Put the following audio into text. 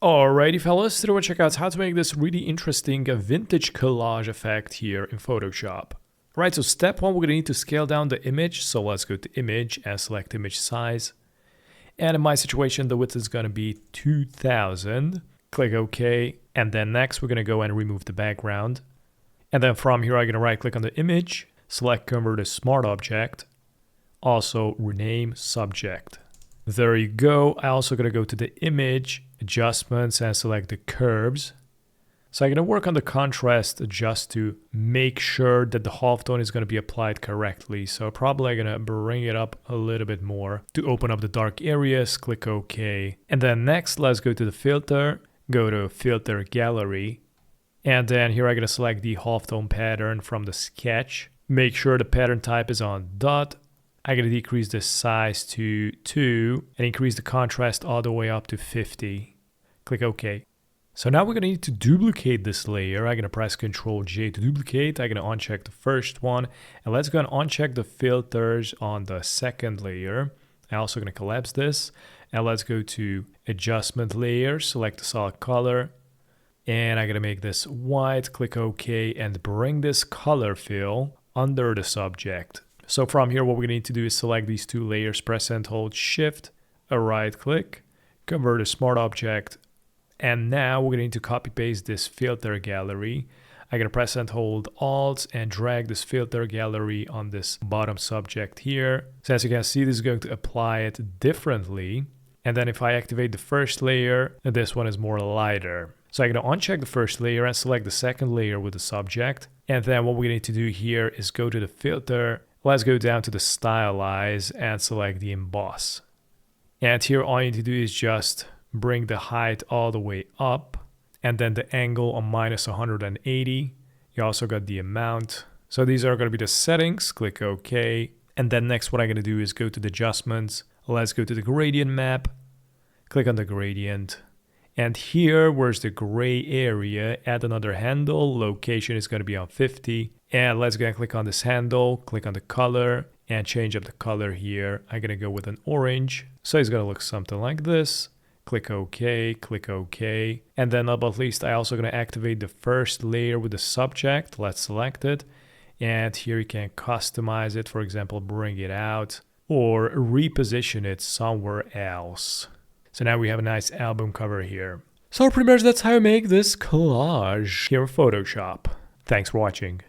Alrighty fellas, today we'll check out how to make this really interesting vintage collage effect here in Photoshop. Right, so step one, we're going to need to scale down the image. So let's go to image and select image size. And in my situation, the width is going to be 2000. Click OK. And then next, we're going to go and remove the background. And then from here, I'm going to right click on the image, select convert to smart object. Also rename subject. There you go. I also going to go to the image adjustments and select the curves. So I'm going to work on the contrast just to make sure that the halftone is going to be applied correctly. So probably I'm going to bring it up a little bit more to open up the dark areas. Click OK. And then next, let's go to the filter, go to filter gallery. And then here I'm going to select the halftone pattern from the sketch. Make sure the pattern type is on dot. I'm going to decrease the size to 2 and increase the contrast all the way up to 50. Click OK. So now we're going to need to duplicate this layer. I'm going to press Ctrl J to duplicate. I'm going to uncheck the first one. And let's go and uncheck the filters on the second layer. I'm also going to collapse this. And let's go to adjustment layer, select the solid color. And I'm going to make this white. Click OK and bring this color fill under the subject. So from here, what we're going to need to do is select these two layers, press and hold Shift, a right click, convert to smart object. And now we're going to need to copy paste this filter gallery. I'm going to press and hold Alt and drag this filter gallery on this bottom subject here. So as you can see, this is going to apply it differently. And then if I activate the first layer, this one is more lighter. So I'm going to uncheck the first layer and select the second layer with the subject. And then what we need to do here is go to the filter. Let's go down to the Stylize and select the emboss. And here all you need to do is just bring the height all the way up and then the angle on -180. You also got the amount. So these are going to be the settings. Click OK. And then next what I'm going to do is go to the adjustments. Let's go to the gradient map. Click on the gradient. And here, where's the gray area, add another handle. Location is going to be on 50. And let's go and click on this handle, click on the color, and change up the color here. I'm going to go with an orange. So it's going to look something like this. Click OK, click OK. And then up at least, I'm also going to activate the first layer with the subject. Let's select it. And here you can customize it. For example, bring it out or reposition it somewhere else. So now we have a nice album cover here. So pretty much that's how I make this collage here in Photoshop. Thanks for watching.